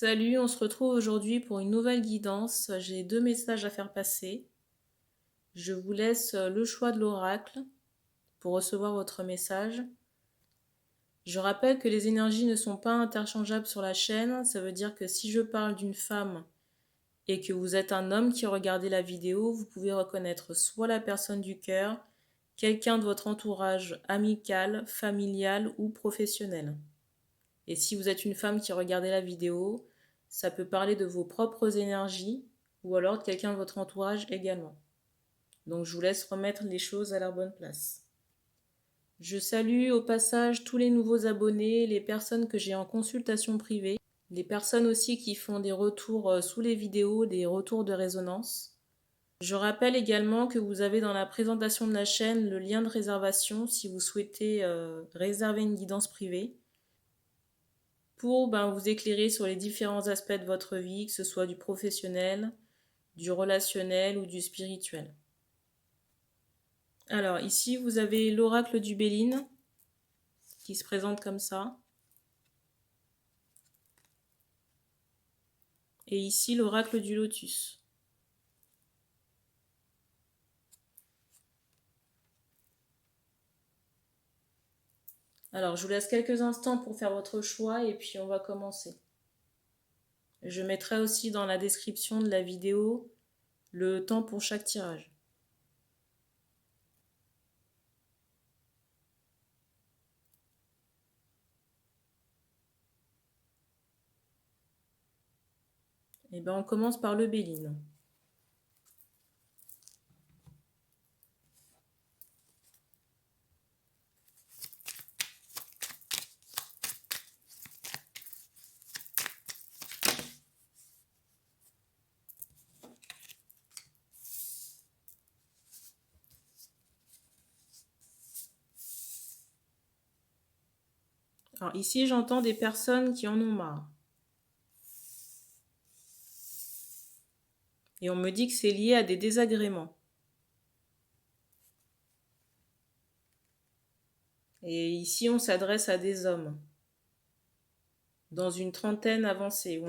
Salut, on se retrouve aujourd'hui pour une nouvelle guidance. J'ai deux messages à faire passer. Je vous laisse le choix de l'oracle pour recevoir votre message. Je rappelle que les énergies ne sont pas interchangeables sur la chaîne. Ça veut dire que si je parle d'une femme et que vous êtes un homme qui regardez la vidéo, vous pouvez reconnaître soit la personne du cœur, quelqu'un de votre entourage amical, familial ou professionnel. Et si vous êtes une femme qui regardez la vidéo, ça peut parler de vos propres énergies ou alors de quelqu'un de votre entourage également. Donc je vous laisse remettre les choses à leur bonne place. Je salue au passage tous les nouveaux abonnés, les personnes que j'ai en consultation privée, les personnes aussi qui font des retours sous les vidéos, des retours de résonance. Je rappelle également que vous avez dans la présentation de la chaîne le lien de réservation si vous souhaitez réserver une guidance privée pour vous éclairer sur les différents aspects de votre vie, que ce soit du professionnel, du relationnel ou du spirituel. Alors ici, vous avez l'oracle du Béline qui se présente comme ça. Et ici, l'oracle du Lotus. Alors, je vous laisse quelques instants pour faire votre choix et puis on va commencer. Je mettrai aussi dans la description de la vidéo le temps pour chaque tirage. Et on commence par le Béline. Alors ici, j'entends des personnes qui en ont marre. Et on me dit que c'est lié à des désagréments. Et ici, on s'adresse à des hommes dans une trentaine avancée.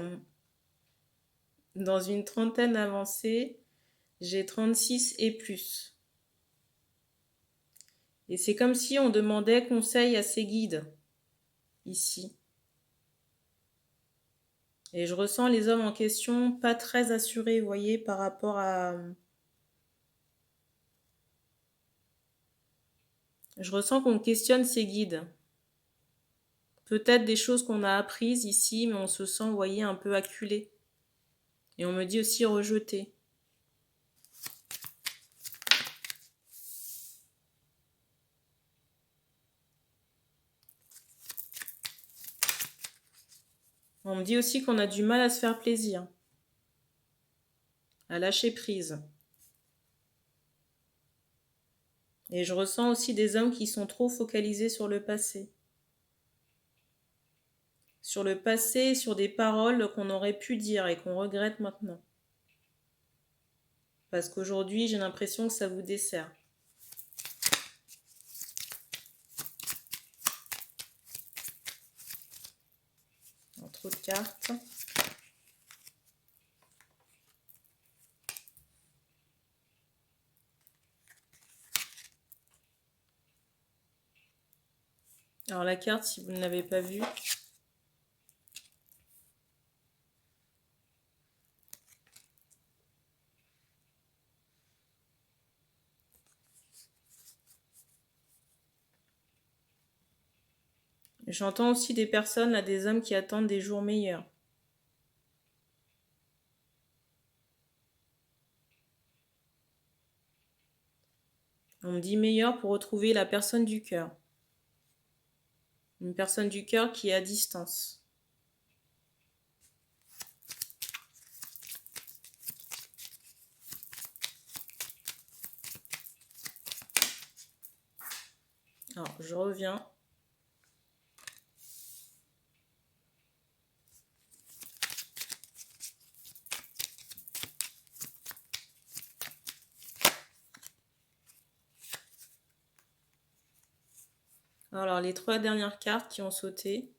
Dans une trentaine avancée, j'ai 36 et plus. Et c'est comme si on demandait conseil à ses guides, ici. Et je ressens les hommes en question pas très assurés, vous voyez, par rapport à... Je ressens qu'on questionne ses guides. Peut-être des choses qu'on a apprises ici, mais on se sent, vous voyez, un peu acculé. Et on me dit aussi rejeté. On me dit aussi qu'on a du mal à se faire plaisir, à lâcher prise. Et je ressens aussi des hommes qui sont trop focalisés sur le passé. Sur le passé, sur des paroles qu'on aurait pu dire et qu'on regrette maintenant. Parce qu'aujourd'hui, j'ai l'impression que ça vous dessert. Trop de cartes. Alors la carte, si vous ne l'avez pas vue, j'entends aussi des personnes, là, des hommes qui attendent des jours meilleurs. On me dit meilleur pour retrouver la personne du cœur. Une personne du cœur qui est à distance. Alors, je reviens. Alors, les trois dernières cartes qui ont sauté.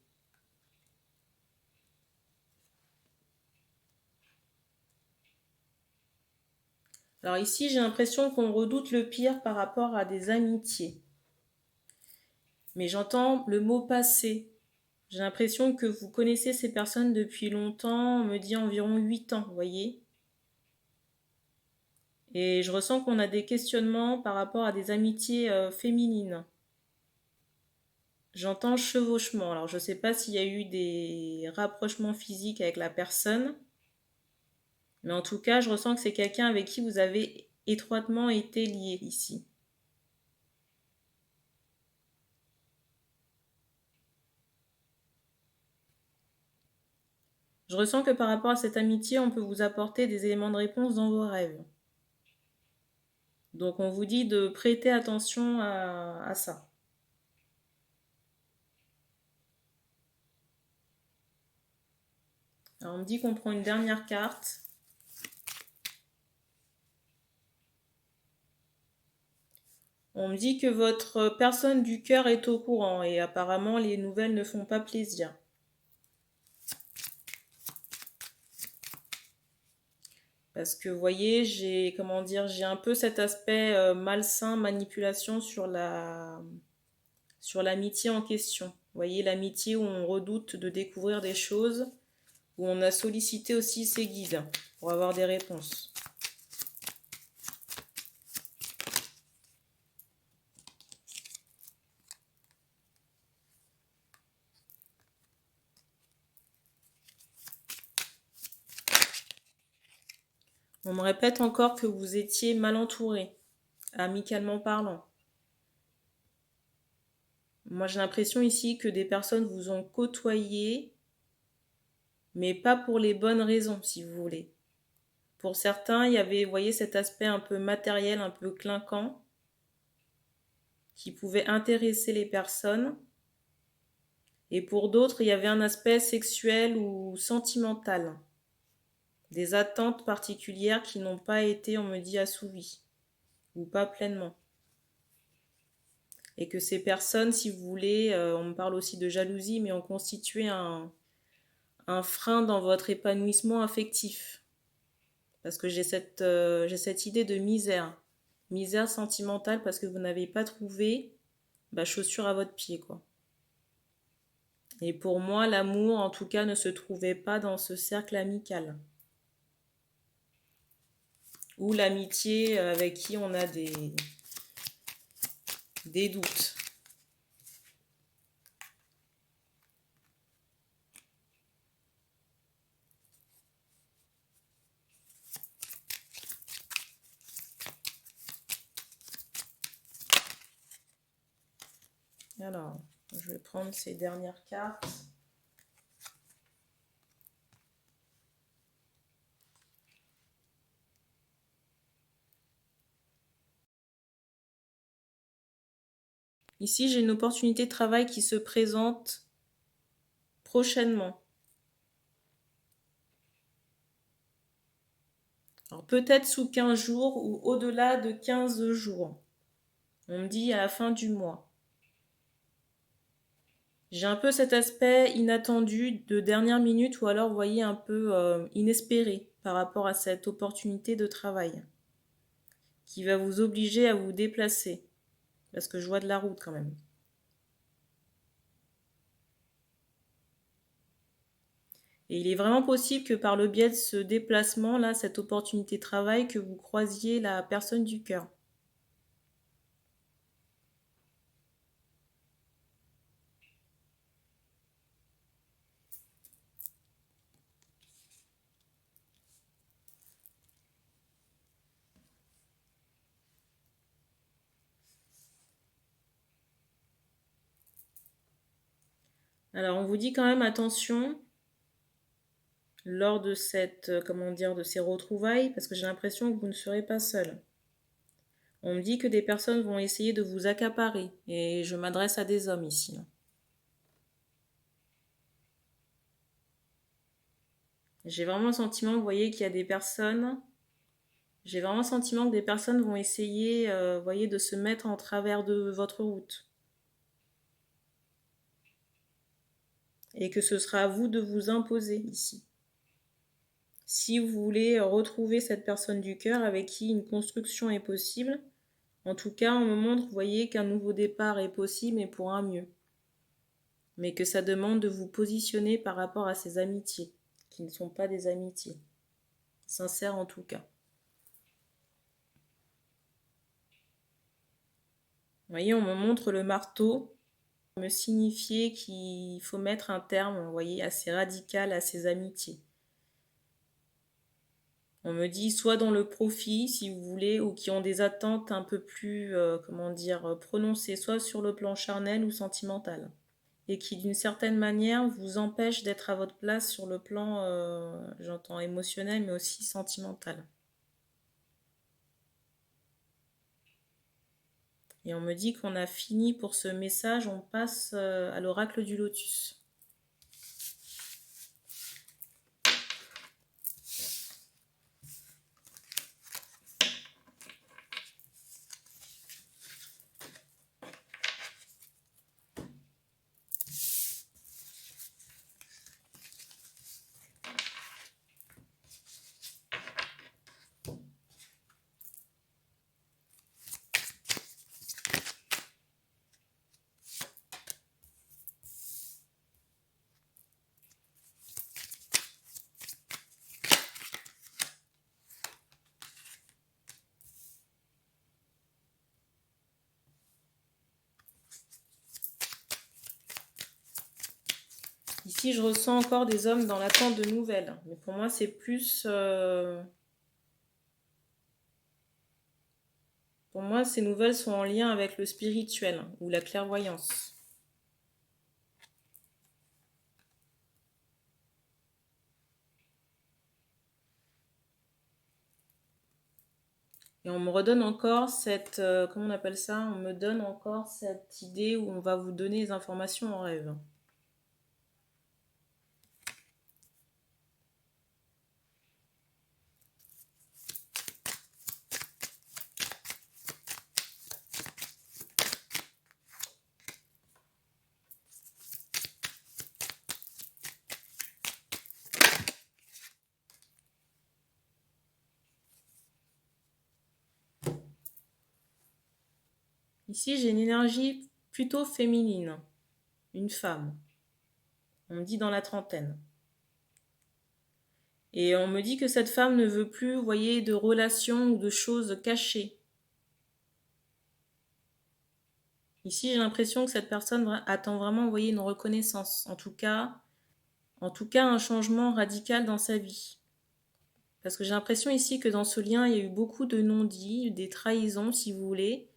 Alors ici, j'ai l'impression qu'on redoute le pire par rapport à des amitiés. Mais j'entends le mot passé. J'ai l'impression que vous connaissez ces personnes depuis longtemps, on me dit environ 8 ans, vous voyez. Et je ressens qu'on a des questionnements par rapport à des amitiés féminines. J'entends chevauchement. Alors je ne sais pas s'il y a eu des rapprochements physiques avec la personne, mais en tout cas, je ressens que c'est quelqu'un avec qui vous avez étroitement été lié ici. Je ressens que par rapport à cette amitié, on peut vous apporter des éléments de réponse dans vos rêves. Donc on vous dit de prêter attention à ça. Alors on me dit qu'on prend une dernière carte. On me dit que votre personne du cœur est au courant et apparemment les nouvelles ne font pas plaisir. Parce que vous voyez, j'ai un peu cet aspect malsain, manipulation sur l'amitié en question. Vous voyez, l'amitié où on redoute de découvrir des choses, où on a sollicité aussi ses guides pour avoir des réponses. On me répète encore que vous étiez mal entouré, amicalement parlant. Moi, j'ai l'impression ici que des personnes vous ont côtoyé, mais pas pour les bonnes raisons, si vous voulez. Pour certains, il y avait, vous voyez, cet aspect un peu matériel, un peu clinquant, qui pouvait intéresser les personnes. Et pour d'autres, il y avait un aspect sexuel ou sentimental. Des attentes particulières qui n'ont pas été, on me dit, assouvies, ou pas pleinement. Et que ces personnes, si vous voulez, on me parle aussi de jalousie, mais ont constitué un frein dans votre épanouissement affectif. Parce que j'ai cette idée de misère. Misère sentimentale parce que vous n'avez pas trouvé chaussure à votre pied, quoi. Et pour moi, l'amour, en tout cas, ne se trouvait pas dans ce cercle amical. Ou l'amitié avec qui on a des doutes. Alors, je vais prendre ces dernières cartes. Ici, j'ai une opportunité de travail qui se présente prochainement. Alors peut-être sous 15 jours ou au-delà de 15 jours. On me dit à la fin du mois. J'ai un peu cet aspect inattendu de dernière minute ou alors, vous voyez, un peu inespéré par rapport à cette opportunité de travail qui va vous obliger à vous déplacer. Parce que je vois de la route quand même. Et il est vraiment possible que par le biais de ce déplacement-là, cette opportunité de travail, que vous croisiez la personne du cœur. Alors on vous dit quand même attention lors de de ces retrouvailles, parce que j'ai l'impression que vous ne serez pas seul. On me dit que des personnes vont essayer de vous accaparer, et je m'adresse à des hommes ici. J'ai vraiment le sentiment, vous voyez, qu'il y a des personnes. J'ai vraiment le sentiment que des personnes vont essayer, vous voyez, de se mettre en travers de votre route. Et que ce sera à vous de vous imposer ici. si vous voulez retrouver cette personne du cœur avec qui une construction est possible. En tout cas, on me montre, vous voyez, qu'un nouveau départ est possible, mais pour un mieux. Mais que ça demande de vous positionner par rapport à ces amitiés, qui ne sont pas des amitiés. Sincères en tout cas. Vous voyez, on me montre le marteau, me signifier qu'il faut mettre un terme, vous voyez, assez radical à ces amitiés. On me dit soit dans le profit, si vous voulez, ou qui ont des attentes un peu plus, prononcées, soit sur le plan charnel ou sentimental. Et qui, d'une certaine manière, vous empêchent d'être à votre place sur le plan, j'entends émotionnel, mais aussi sentimental. Et on me dit qu'on a fini pour ce message, on passe à l'oracle du lotus. Ici, je ressens encore des hommes dans l'attente de nouvelles. Mais pour moi, c'est plus... Pour moi, ces nouvelles sont en lien avec le spirituel ou la clairvoyance. Et on me redonne encore cette... comment on appelle ça? On me donne encore cette idée où on va vous donner des informations en rêve. Ici, j'ai une énergie plutôt féminine, une femme. On me dit dans la trentaine. Et on me dit que cette femme ne veut plus, vous voyez, de relations ou de choses cachées. Ici, j'ai l'impression que cette personne attend vraiment, vous voyez, une reconnaissance. En tout cas, un changement radical dans sa vie. Parce que j'ai l'impression ici que dans ce lien, il y a eu beaucoup de non-dits, des trahisons, si vous voulez,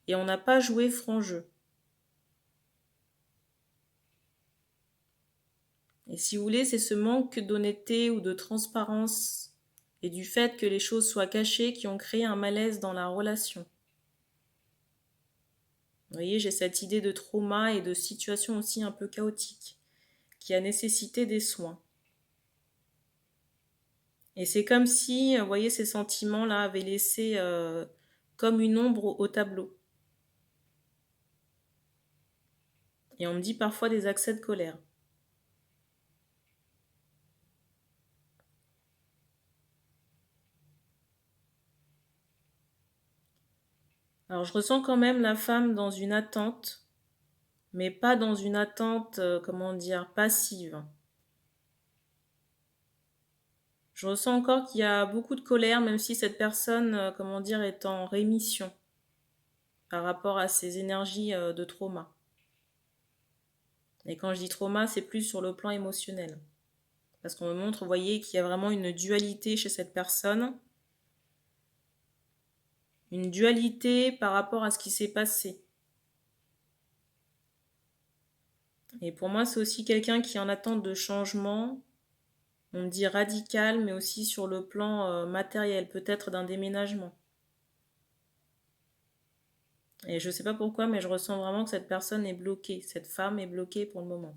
et on n'a pas joué franc jeu. Et si vous voulez, c'est ce manque d'honnêteté ou de transparence et du fait que les choses soient cachées qui ont créé un malaise dans la relation. Vous voyez, j'ai cette idée de trauma et de situation aussi un peu chaotique qui a nécessité des soins. Et c'est comme si, vous voyez, ces sentiments-là avaient laissé comme une ombre au tableau. Et on me dit parfois des accès de colère. Alors je ressens quand même la femme dans une attente, mais pas dans une attente, passive. Je ressens encore qu'il y a beaucoup de colère, même si cette personne, est en rémission par rapport à ses énergies de trauma. Et quand je dis trauma, c'est plus sur le plan émotionnel. Parce qu'on me montre, vous voyez, qu'il y a vraiment une dualité chez cette personne. Une dualité par rapport à ce qui s'est passé. Et pour moi, c'est aussi quelqu'un qui est en attente de changement. On me dit radical, mais aussi sur le plan matériel, peut-être d'un déménagement. Et je ne sais pas pourquoi, mais je ressens vraiment que cette personne est bloquée. Cette femme est bloquée pour le moment.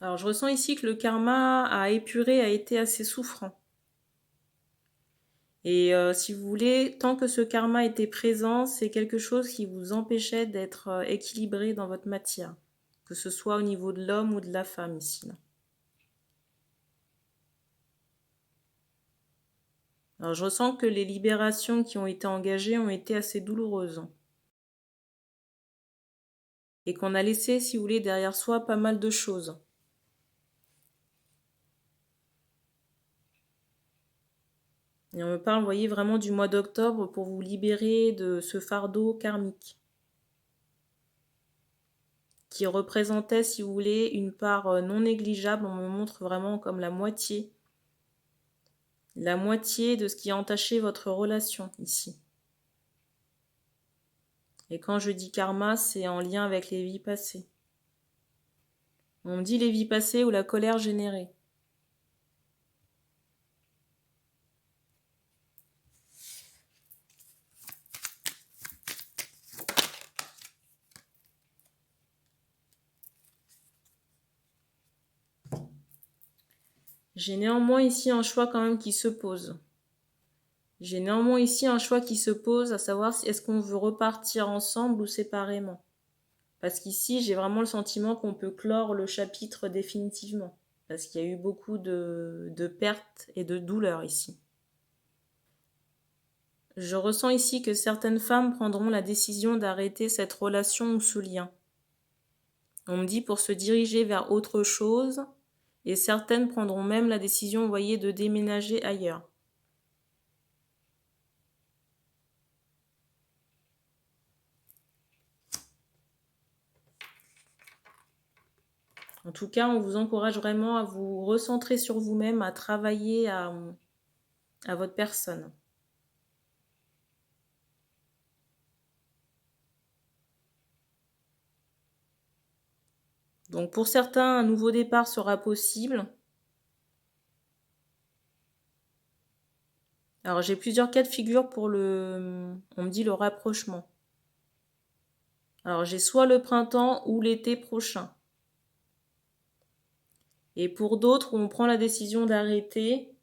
Alors, je ressens ici que le karma à épurer a été assez souffrant. Et si vous voulez, tant que ce karma était présent, c'est quelque chose qui vous empêchait d'être équilibré dans votre matière, que ce soit au niveau de l'homme ou de la femme ici. Là. Alors, je ressens que les libérations qui ont été engagées ont été assez douloureuses. Et qu'on a laissé, si vous voulez, derrière soi pas mal de choses. Et on me parle, vous voyez, vraiment du mois d'octobre pour vous libérer de ce fardeau karmique qui représentait, si vous voulez, une part non négligeable. On me montre vraiment comme la moitié de ce qui a entaché votre relation ici. Et quand je dis karma, c'est en lien avec les vies passées. On me dit les vies passées ou la colère générée. J'ai néanmoins ici un choix quand même qui se pose. J'ai néanmoins ici un choix qui se pose, à savoir si est-ce qu'on veut repartir ensemble ou séparément. Parce qu'ici, j'ai vraiment le sentiment qu'on peut clore le chapitre définitivement. Parce qu'il y a eu beaucoup de pertes et de douleurs ici. Je ressens ici que certaines femmes prendront la décision d'arrêter cette relation ou ce lien. On me dit pour se diriger vers autre chose, et certaines prendront même la décision, vous voyez, de déménager ailleurs. En tout cas, on vous encourage vraiment à vous recentrer sur vous-même, à travailler à votre personne. Donc pour certains, un nouveau départ sera possible. Alors j'ai plusieurs cas de figure pour on me dit le rapprochement. Alors j'ai soit le printemps ou l'été prochain. Et pour d'autres, où on prend la décision d'arrêter,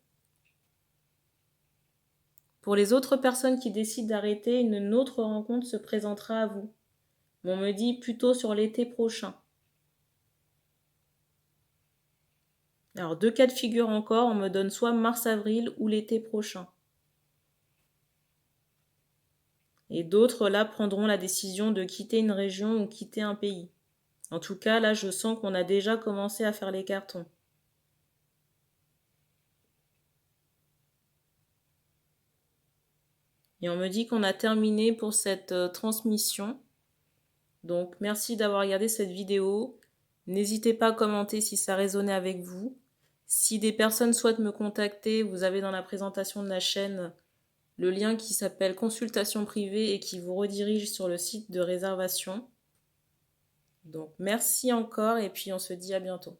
pour les autres personnes qui décident d'arrêter, une autre rencontre se présentera à vous. On me dit plutôt sur l'été prochain. Alors deux cas de figure encore, on me donne soit mars-avril ou l'été prochain. Et d'autres, là, prendront la décision de quitter une région ou quitter un pays. En tout cas, là, je sens qu'on a déjà commencé à faire les cartons. Et on me dit qu'on a terminé pour cette transmission. Donc, merci d'avoir regardé cette vidéo. N'hésitez pas à commenter si ça résonnait avec vous. Si des personnes souhaitent me contacter, vous avez dans la présentation de la chaîne le lien qui s'appelle consultation privée et qui vous redirige sur le site de réservation. Donc, merci encore et puis on se dit à bientôt.